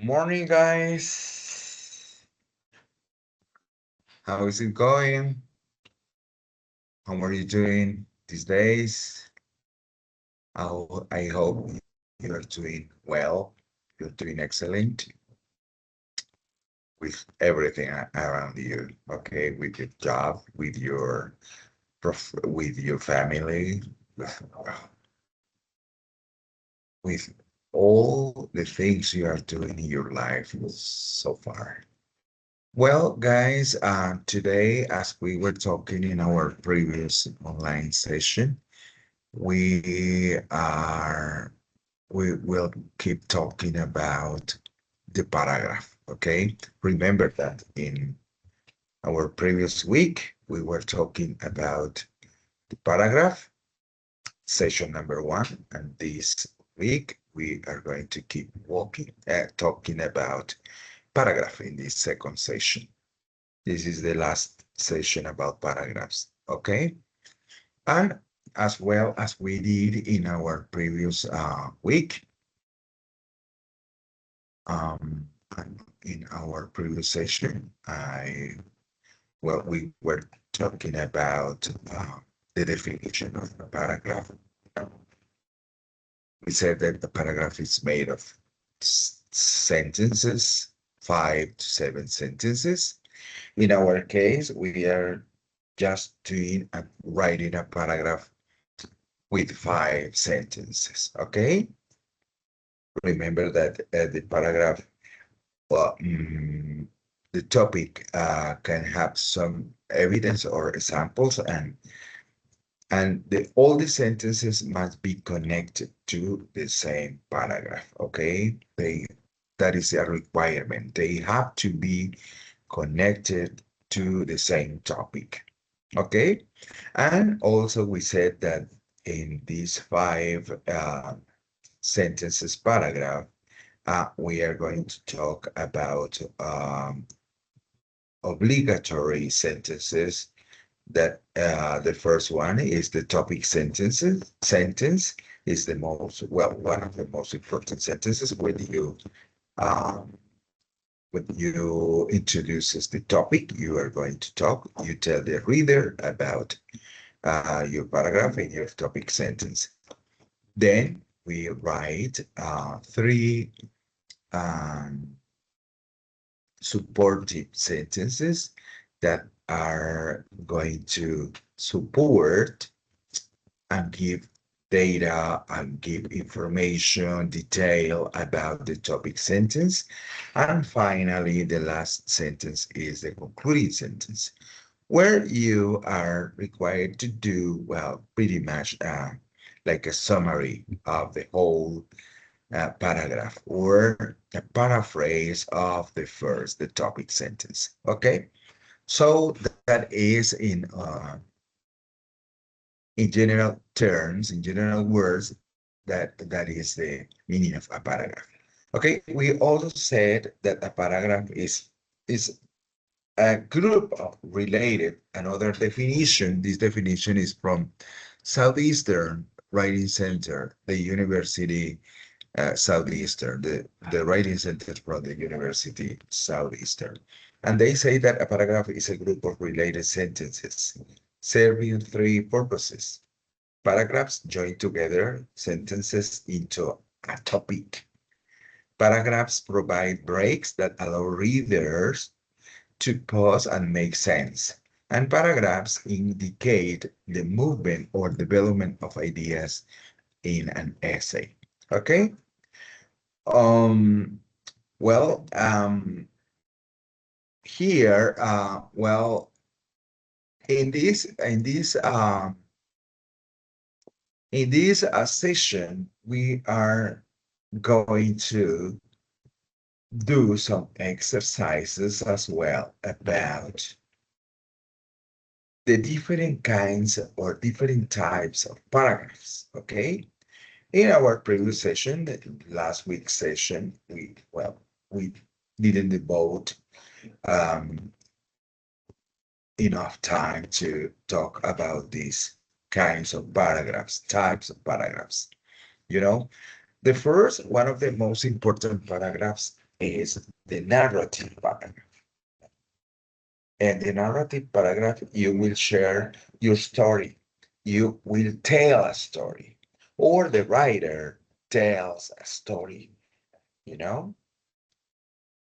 Morning, guys. How is it going? How are you doing these days? I hope you're doing well. You're doing excellent with everything around you. Okay, with your job, with your family, with all the things you are doing in your life so far. Well, guys, today, as we were talking in our previous online session, we are we will keep talking about the paragraph. Okay, remember that in our previous week we were talking about the paragraph, session number one, and this week we are going to keep talking about paragraph in this second session. This is the last session about paragraphs, okay? And as well as we did in our previous week, um, in our previous session, we were talking about the definition of a paragraph. We said that the paragraph is made of sentences, 5 to 7 sentences. In our case, we are just writing a paragraph with 5 sentences, okay? Remember that the paragraph, well, the topic can have some evidence or examples, and all the sentences must be connected to the same paragraph, okay? That is a requirement. They have to be connected to the same topic, okay? And also we said that in these 5 sentences paragraph, we are going to talk about obligatory sentences. That the first one is the topic sentence is one of the most important sentences um, when you introduces the topic you are going to talk. You tell the reader about your paragraph in your topic sentence. Then we write 3 um, supportive sentences that are going to support and give data and give information, detail about the topic sentence. And finally, the last sentence is the concluding sentence, where you are required to do, well, pretty much like a summary of the whole paragraph or a paraphrase of the topic sentence. Okay, so that is in general terms, in general words, that is the meaning of a paragraph. Okay, we also said that a paragraph is a group of related. Another definition. This definition is from Southeastern Writing Center, the University Southeastern, the writing center from the University Southeastern. And they say that a paragraph is a group of related sentences serving 3 purposes. Paragraphs join together sentences into a topic. Paragraphs provide breaks that allow readers to pause and make sense. And paragraphs indicate the movement or development of ideas in an essay. Okay? Um, well, here, in this session, we are going to do some exercises as well about the different kinds or different types of paragraphs. Okay. In our previous session, the last week's session, we didn't devote um, enough time to talk about these kinds of paragraphs, types of paragraphs. You know, the first, one of the most important paragraphs is the narrative paragraph. And the narrative paragraph, you will share your story. You will tell a story, or the writer tells a story, you know?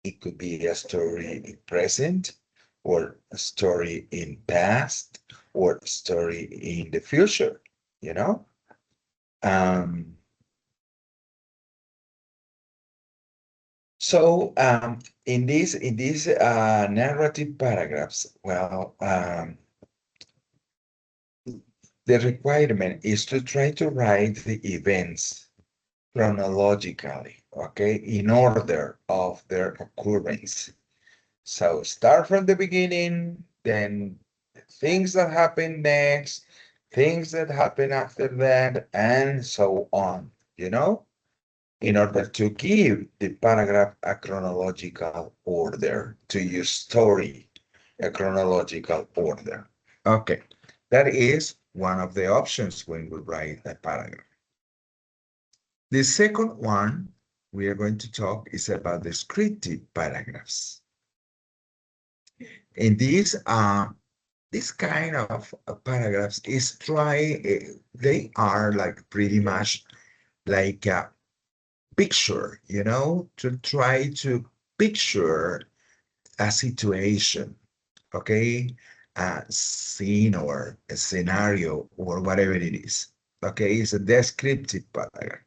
It could be a story in present, or a story in past, or a story in the future, you know? Um, in these narrative paragraphs, well, the requirement is to try to write the events chronologically, okay, in order of their occurrence. So start from the beginning, then things that happen next, things that happen after that, and so on, in order to give the paragraph a chronological order, to your story a chronological order. Okay, that is one of the options when we write a paragraph. The second one we are going to talk is about descriptive paragraphs. And this kind of paragraphs they are like pretty much like a picture, to try to picture a situation, okay, a scene or a scenario or whatever it is. Okay, it's a descriptive paragraph.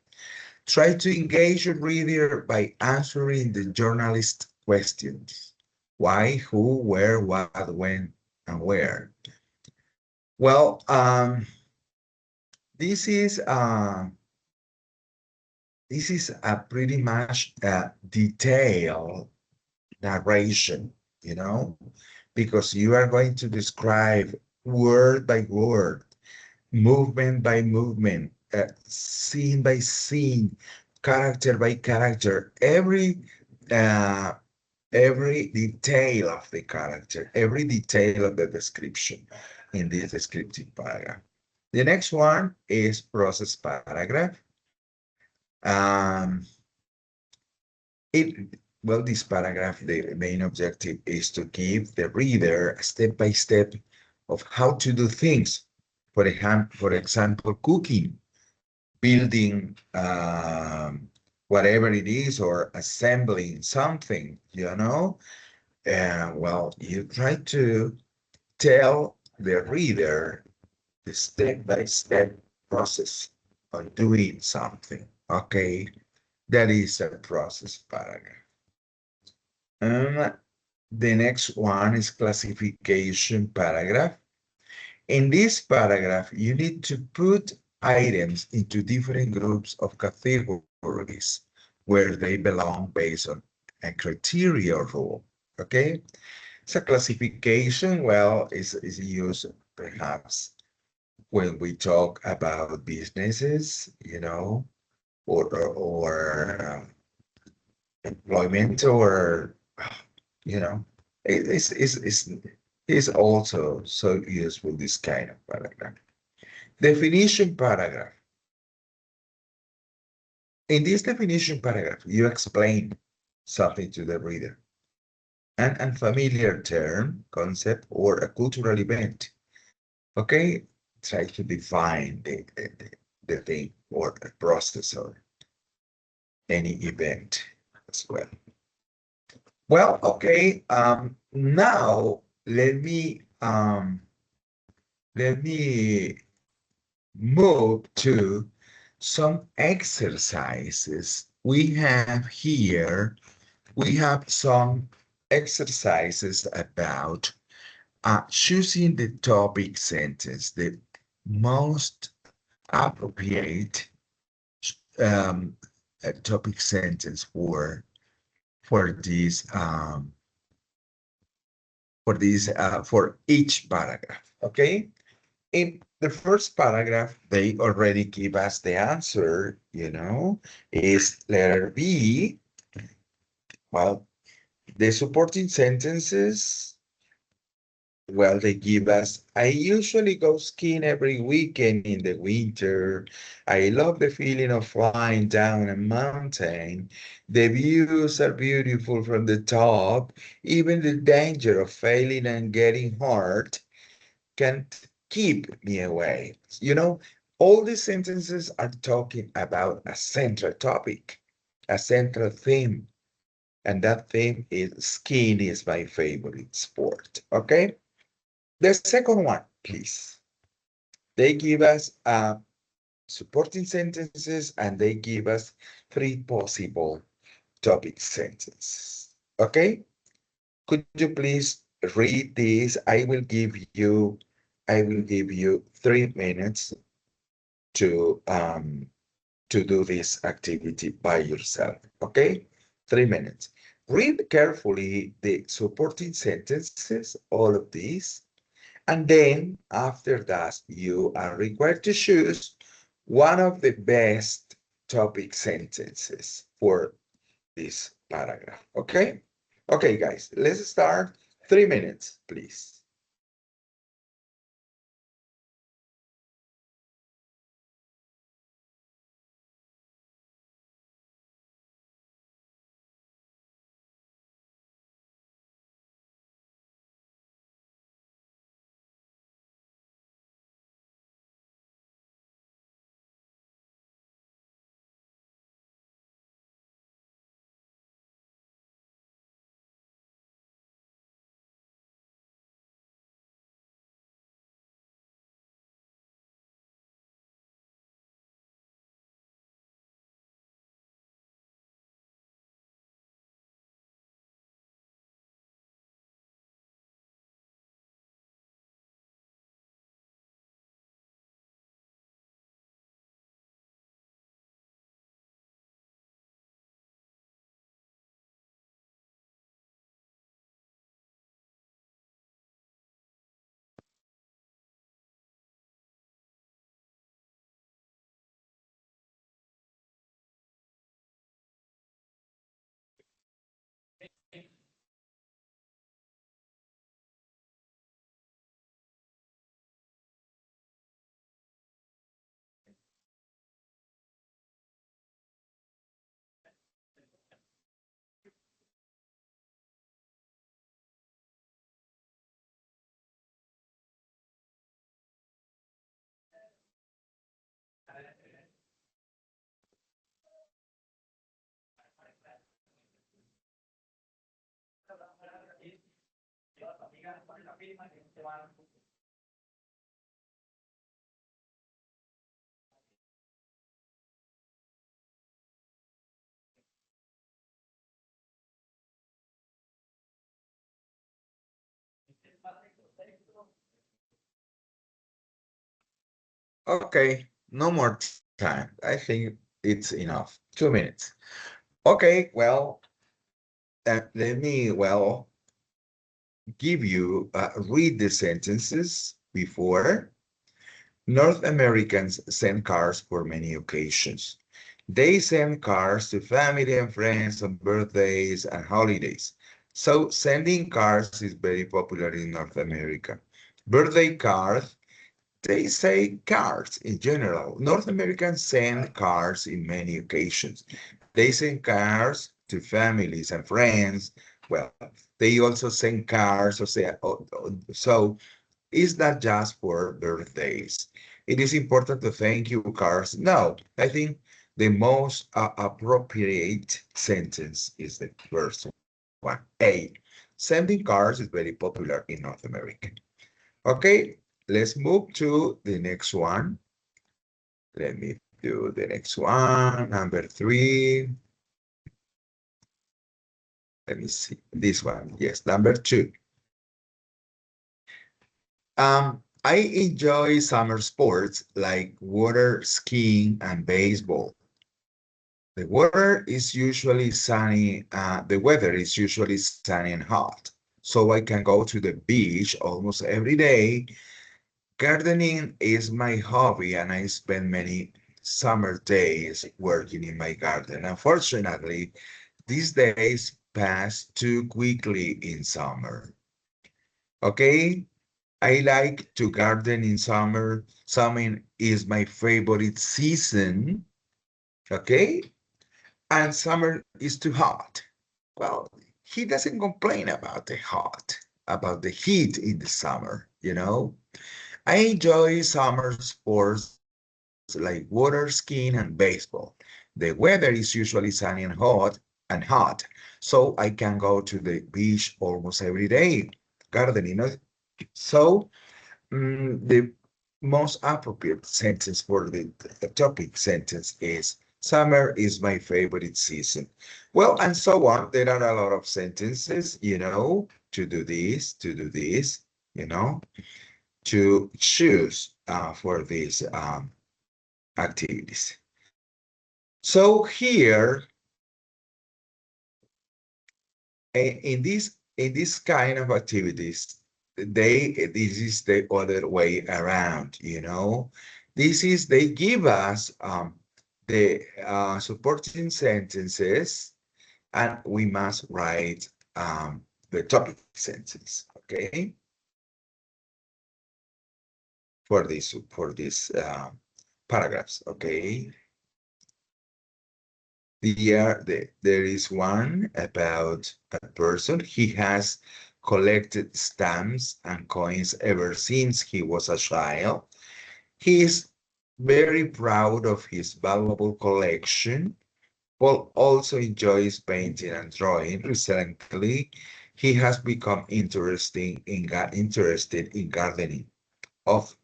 Try to engage your reader by answering the journalist questions. Why, who, where, what, when, and where. Well, this is uh, this is a pretty much a detailed narration, you know, because you are going to describe word by word, movement by movement, scene by scene, character by character, uh, every detail of the character, every detail of the description in this descriptive paragraph. The next one is process paragraph. Um, it well, this paragraph, the main objective is to give the reader a step by step of how to do things. For example, cooking, building, whatever it is, or assembling something, well, you try to tell the reader the step-by-step process of doing something. Okay, that is a process paragraph. Um, the next one is classification paragraph. In this paragraph, you need to put items into different groups of categories where they belong based on a criteria rule. Okay, so classification, well, is used perhaps when we talk about businesses, or employment, or you know, it's also so useful, this kind of paragraph. Definition paragraph. In this definition paragraph, you explain something to the reader, an unfamiliar term, concept, or a cultural event. Okay, try to define the thing or the process or any event as well. Well, okay, now let me move to some exercises. We have some exercises about choosing the topic sentence, the most appropriate topic sentence for each paragraph. Okay. In the first paragraph, they already give us the answer, is letter B. Well, the supporting sentences Well, they give us, I usually go skiing every weekend in the winter. I love the feeling of flying down a mountain. The views are beautiful from the top. Even the danger of failing and getting hurt can't keep me away. All these sentences are talking about a central topic, a central theme, and that theme is skiing is my favorite sport. Okay? The second one, please. They give us supporting sentences and they give us three possible topic sentences. Okay? Could you please read this? I will give you 3 minutes to to do this activity by yourself. Okay? 3 minutes. Read carefully the supporting sentences, all of these. And then after that, you are required to choose one of the best topic sentences for this paragraph. Okay? Okay, guys, let's start. 3 minutes, please. Okay, no more time. I think it's enough. 2 minutes. Okay, well, let me, give you, read the sentences before. North Americans send cards for many occasions. They send cards to family and friends on birthdays and holidays. So sending cards is very popular in North America. Birthday cards, they say cards in general. North Americans send cards in many occasions. They send cards to families and friends. Well, they also send cards, so it's not just for birthdays. It is important to thank you cards. No, I think the most appropriate sentence is the first one. A. Sending cards is very popular in North America. Okay, let's move to the next one. Let me do the next one. Number 3. Let me see. This one. Yes, number 2. I enjoy summer sports like water skiing and baseball. The weather is usually sunny and hot, so I can go to the beach almost every day. Gardening is my hobby, and I spend many summer days working in my garden. Unfortunately, these days pass too quickly in summer. Okay? I like to garden in summer. Summer is my favorite season, okay? And summer is too hot. Well, he doesn't complain about the hot, about the heat in the summer, you know? I enjoy summer sports like water skiing and baseball. The weather is usually sunny and hot, so I can go to the beach almost every day, gardening. So the most appropriate sentence for the topic sentence is summer is my favorite season. Well, and so on. There are a lot of sentences, to do this, you know, to choose for these activities. So here, in this kind of activities, this is the other way around, they give us the supporting sentences, and we must write the topic sentence, okay, for these paragraphs, okay. There is one about a person. He has collected stamps and coins ever since he was a child. He is very proud of his valuable collection. Paul also enjoys painting and drawing. Recently, he has become interested in gardening. Of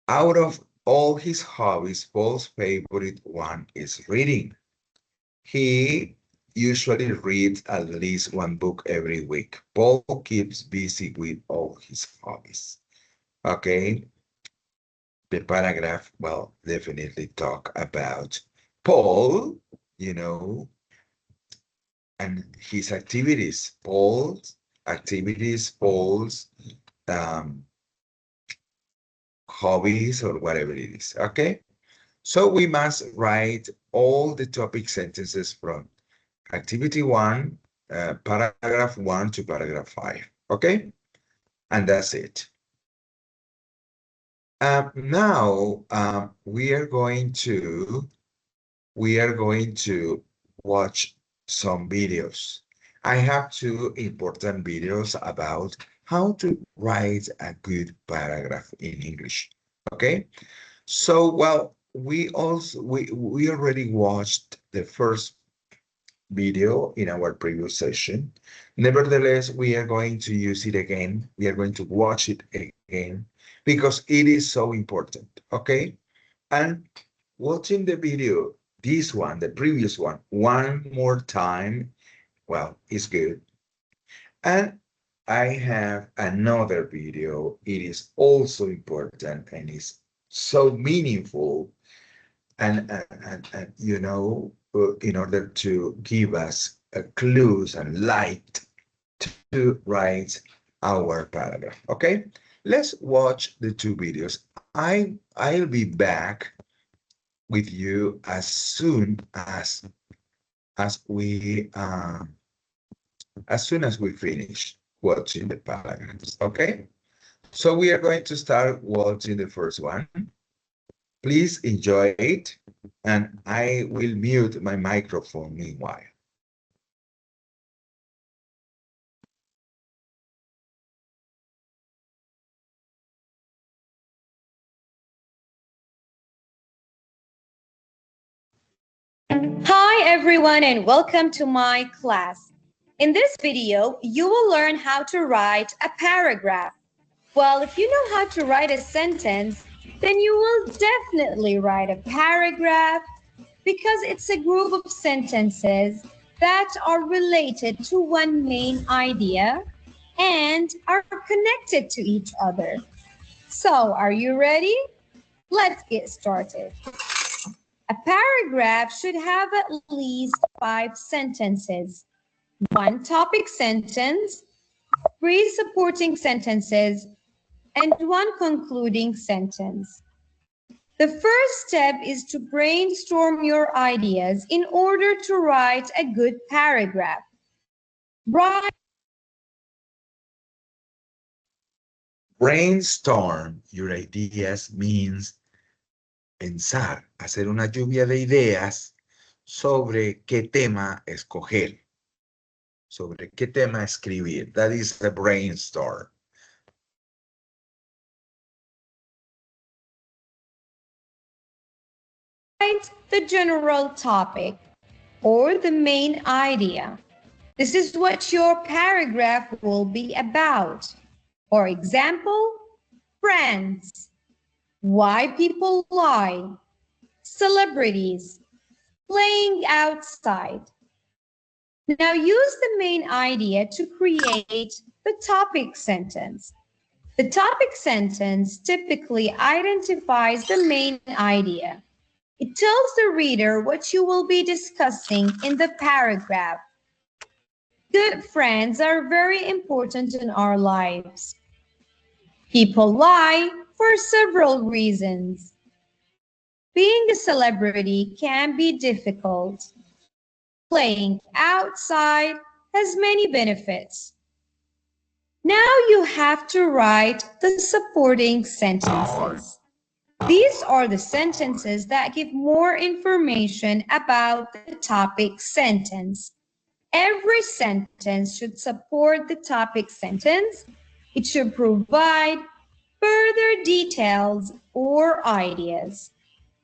Out of all his hobbies, Paul's favorite one is reading. He usually reads at least one book every week. Paul keeps busy with all his hobbies. Okay, the paragraph will definitely talk about Paul, you know, and his activities. Paul's um, hobbies, or whatever it is. Okay, so we must write all the topic sentences from activity one, paragraph 1 to paragraph 5. Okay, and that's it. Now we are going to watch some videos. I have two important videos about how to write a good paragraph in English. Okay, so well, we already watched the first video in our previous session. Nevertheless, we are going to use it again. We are going to watch it again because it is so important, okay? And watching the video, this one, the previous one more time, well, is good. And I have another video. It is also important and is so meaningful, and in order to give us clues and light to write our paragraph. Okay, let's watch the two videos. I'll be back with you as soon as we finish watching the paragraphs. Okay, so we are going to start watching the first one. Please enjoy it, and I will mute my microphone meanwhile. Hi everyone and welcome to my class. In this video, you will learn how to write a paragraph. Well, if you know how to write a sentence, then you will definitely write a paragraph because it's a group of sentences that are related to one main idea and are connected to each other. So, are you ready? Let's get started. A paragraph should have at least 5 sentences, one topic sentence, 3 supporting sentences, and one concluding sentence. The first step is to brainstorm your ideas in order to write a good paragraph. Write Brainstorm your ideas means pensar, hacer una lluvia de ideas sobre qué tema escoger, sobre qué tema escribir. That is a brainstorm. Write the general topic or the main idea. This is what your paragraph will be about. For example, friends, why people lie, celebrities, playing outside. Now use the main idea to create the topic sentence. The topic sentence typically identifies the main idea. It tells the reader what you will be discussing in the paragraph. Good friends are very important in our lives. People lie for several reasons. Being a celebrity can be difficult. Playing outside has many benefits. Now you have to write the supporting sentences. These are the sentences that give more information about the topic sentence. Every sentence should support the topic sentence. It should provide further details or ideas.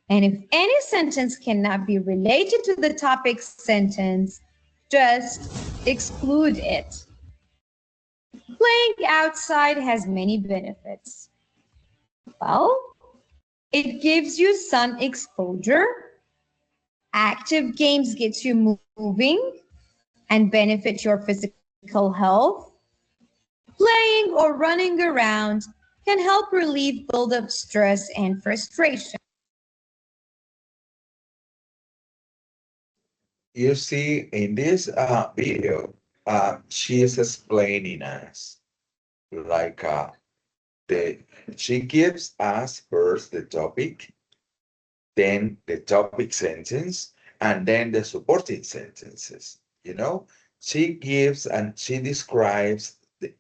And if any sentence cannot be related to the topic sentence, just exclude it. Playing outside has many benefits. Well, it gives you sun exposure. Active games get you moving and benefit your physical health. Playing or running around can help relieve buildup stress and frustration. You see, in this video, she is explaining us like she gives us first the topic, then the topic sentence, and then the supporting sentences. You know, she gives and she describes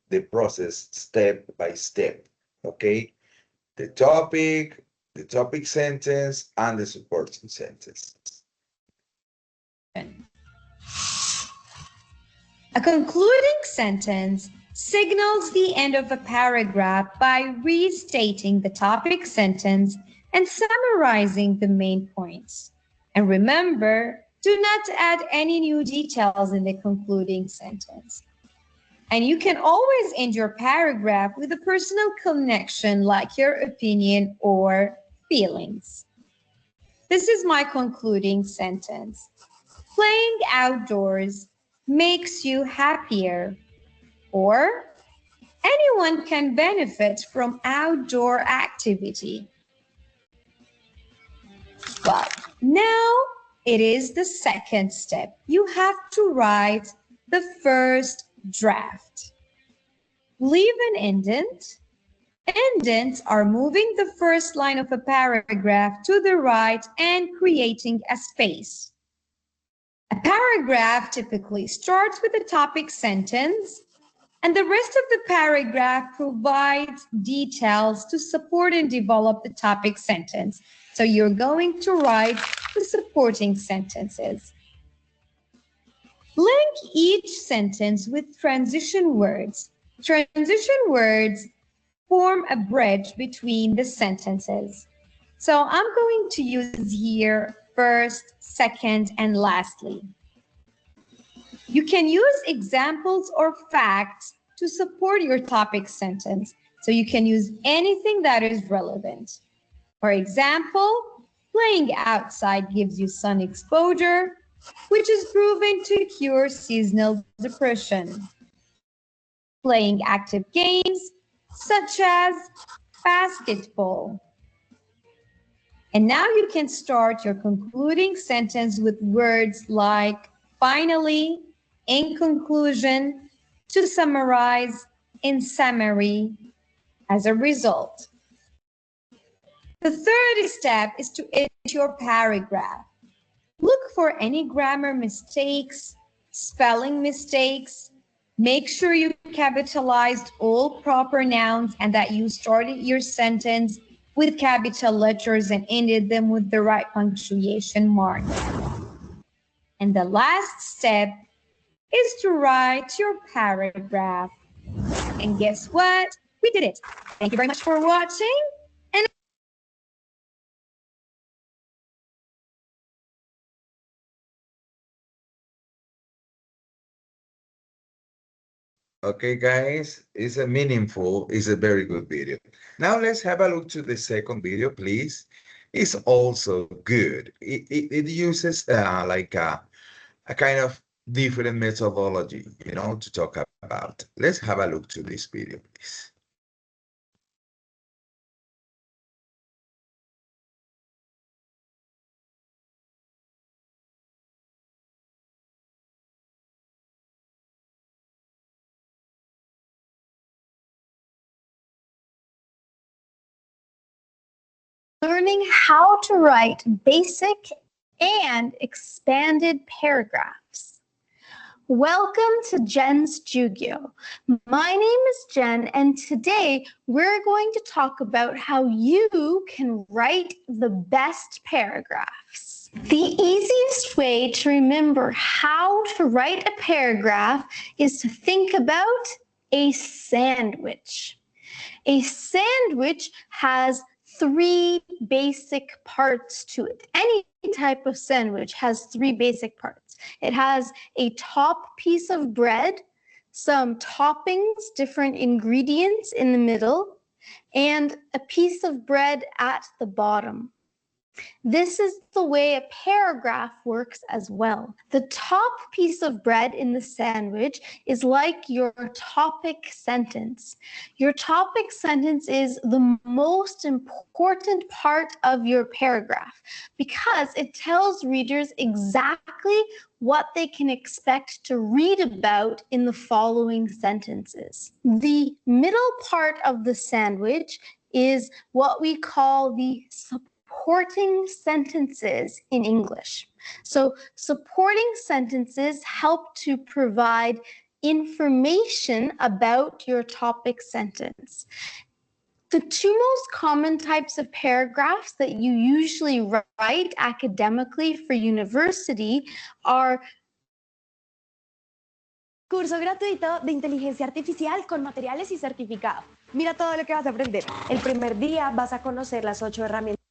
the process step by step. Okay, the topic sentence, and the supporting sentence. A concluding sentence signals the end of a paragraph by restating the topic sentence and summarizing the main points. And remember, do not add any new details in the concluding sentence. And you can always end your paragraph with a personal connection like your opinion or feelings. This is my concluding sentence. Playing outdoors makes you happier, or anyone can benefit from outdoor activity. But now it is the second step. You have to write the first draft. Leave an indent. Indents are moving the first line of a paragraph to the right and creating a space. A paragraph typically starts with a topic sentence, and the rest of the paragraph provides details to support and develop the topic sentence. So you're going to write the supporting sentences. Link each sentence with transition words. Transition words form a bridge between the sentences. So I'm going to use here first, second, and lastly. You can use examples or facts to support your topic sentence. So you can use anything that is relevant. For example, playing outside gives you sun exposure, which is proven to cure seasonal depression. Playing active games such as basketball. And now you can start your concluding sentence with words like finally, in conclusion, to summarize, in summary, as a result. The third step is to edit your paragraph. Look for any grammar mistakes, spelling mistakes, Make sure you capitalized all proper nouns and that you started your sentence with capital letters and ended them with the right punctuation marks. And the last step is to write your paragraph. And guess what? We did it. Thank you very much for watching. And Okay, guys, it's a very good video. Now let's have a look to the second video, please. It's also good. It uses a kind of different methodology, to talk about. Let's have a look to this video, please. Learning how to write basic and expanded paragraphs. Welcome to Jen's Jugyo. My name is Jen, and today we're going to talk about how you can write the best paragraphs. The easiest way to remember how to write a paragraph is to think about a sandwich. A sandwich has three basic parts to it. Any type of sandwich has three basic parts. It has a top piece of bread, some toppings, different ingredients in the middle, and a piece of bread at the bottom. This is the way a paragraph works as well. The top piece of bread in the sandwich is like your topic sentence. Your topic sentence is the most important part of your paragraph because it tells readers exactly what they can expect to read about in the following sentences. The middle part of the sandwich is what we call the supporting sentences in English. So supporting sentences help to provide information about your topic sentence. The two most common types of paragraphs that you usually write academically for university are Curso gratuito de inteligencia artificial con materiales y certificado. Mira todo lo que vas a aprender. El primer día vas a conocer las 8 herramientas.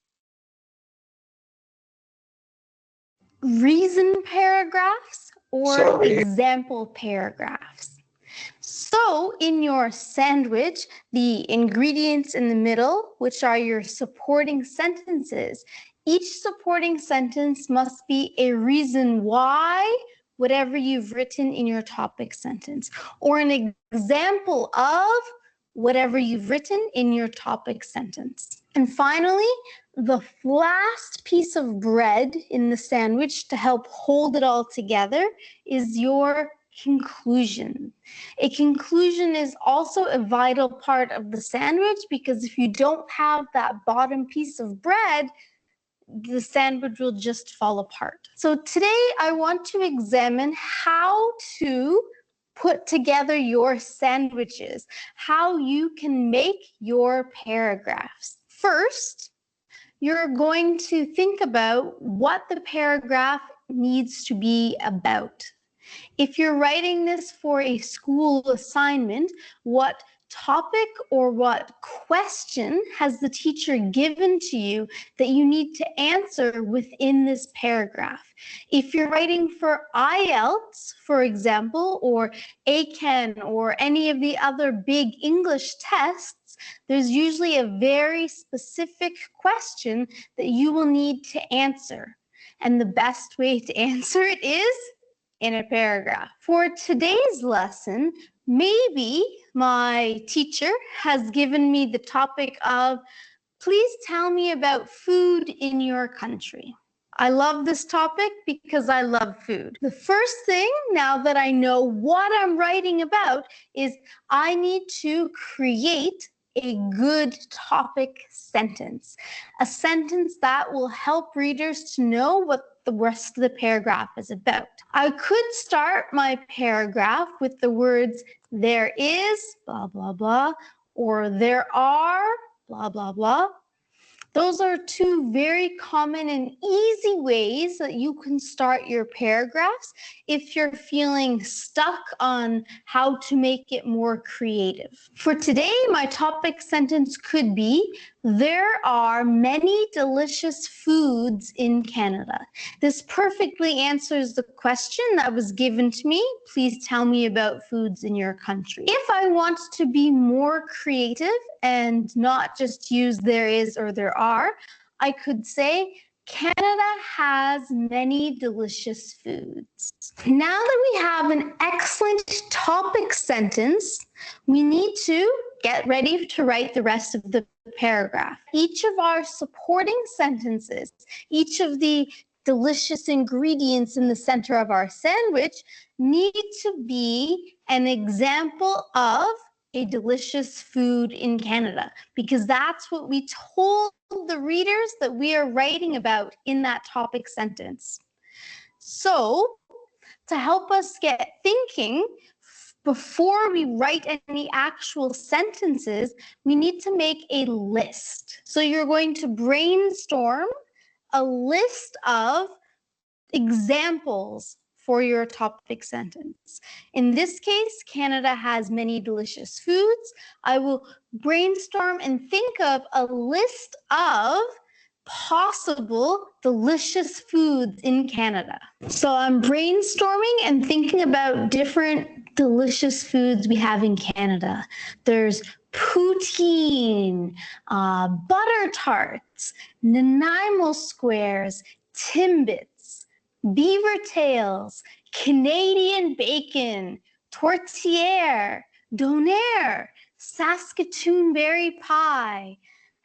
reason paragraphs or Sorry. example paragraphs. So in your sandwich, the ingredients in the middle, which are your supporting sentences, each supporting sentence must be a reason why whatever you've written in your topic sentence, or an example of whatever you've written in your topic sentence. And finally, the last piece of bread in the sandwich to help hold it all together is your conclusion. A conclusion is also a vital part of the sandwich because if you don't have that bottom piece of bread, the sandwich will just fall apart. So today I want to examine how to put together your sandwiches, how you can make your paragraphs. First, you're going to think about what the paragraph needs to be about. If you're writing this for a school assignment, what topic or what question has the teacher given to you that you need to answer within this paragraph? If you're writing for IELTS, for example, or ACAN or any of the other big English tests, there's usually a very specific question that you will need to answer. And the best way to answer it is in a paragraph. For today's lesson, maybe my teacher has given me the topic of, please tell me about food in your country. I love this topic because I love food. The first thing, now that I know what I'm writing about, is I need to create a good topic sentence, a sentence that will help readers to know what the rest of the paragraph is about. I could start my paragraph with the words there is, blah, blah, blah, or there are, blah, blah, blah. Those are two very common and easy ways that you can start your paragraphs if you're feeling stuck on how to make it more creative. For today, my topic sentence could be, there are many delicious foods in Canada. This perfectly answers the question that was given to me. Please tell me about foods in your country. If I want to be more creative and not just use there is or there are, I could say, Canada has many delicious foods. Now that we have an excellent topic sentence, we need to get ready to write the rest of the paragraph. Each of our supporting sentences, each of the delicious ingredients in the center of our sandwich need to be an example of a delicious food in Canada, because that's what we told the readers that we are writing about in that topic sentence. So, to help us get thinking, before we write any actual sentences, we need to make a list. So you're going to brainstorm a list of examples for your topic sentence. In this case, Canada has many delicious foods. I will brainstorm and think of a list of possible delicious foods in Canada. So I'm brainstorming and thinking about different delicious foods we have in Canada. There's poutine, butter tarts, Nanaimo squares, timbits, beaver tails, Canadian bacon, tourtière, donair, Saskatoon berry pie,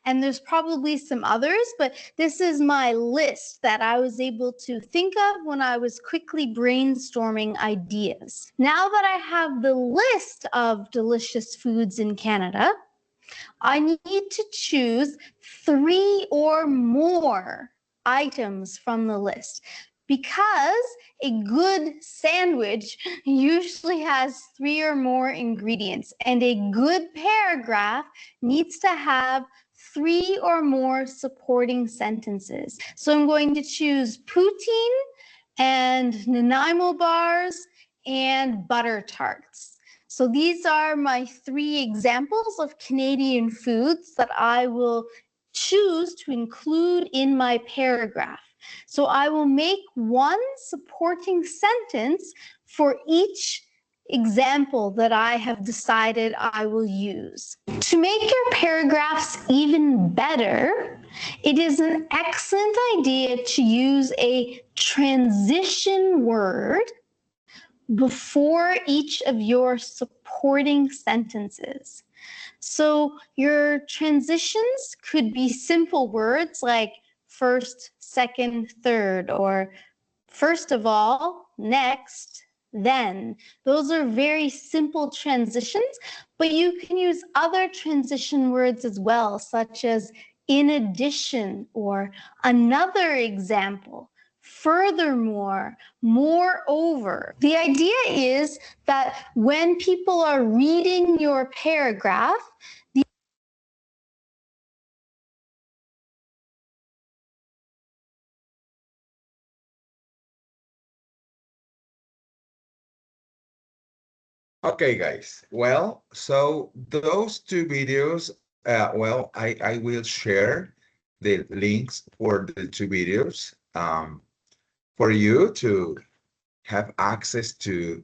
and there's probably some others, but this is my list that I was able to think of when I was quickly brainstorming ideas. Now that I have the list of delicious foods in Canada, I need to choose 3 or more items from the list, because a good sandwich usually has 3 or more ingredients, and a good paragraph needs to have 3 or more supporting sentences. So I'm going to choose poutine and Nanaimo bars and butter tarts. So these are my 3 examples of Canadian foods that I will choose to include in my paragraph. So I will make one supporting sentence for each example that I have decided I will use. To make your paragraphs even better, it is an excellent idea to use a transition word before each of your supporting sentences. So your transitions could be simple words like first, second, third, or first of all, next, then. Those are very simple transitions, but you can use other transition words as well, such as in addition or another example. Furthermore, moreover. The idea is that when people are reading your paragraph, Okay, guys. Well, so those 2 videos, well, I will share the links for the 2 videos for you to have access to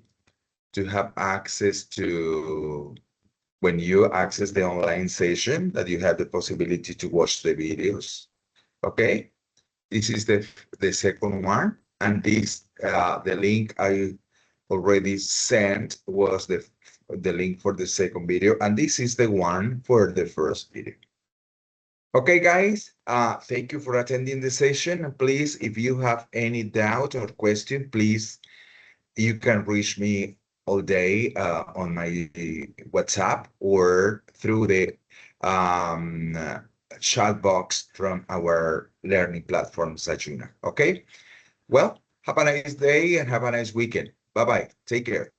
when you access the online session, that you have the possibility to watch the videos. Okay, this is the second one, and this the link I already sent was the link for the second video, and this is the one for the first video. Okay, guys, thank you for attending the session. Please, if you have any doubt or question, please, you can reach me all day on my WhatsApp or through the chat box from our learning platform, Sajuna. Okay? Well, have a nice day and have a nice weekend. Bye-bye. Take care.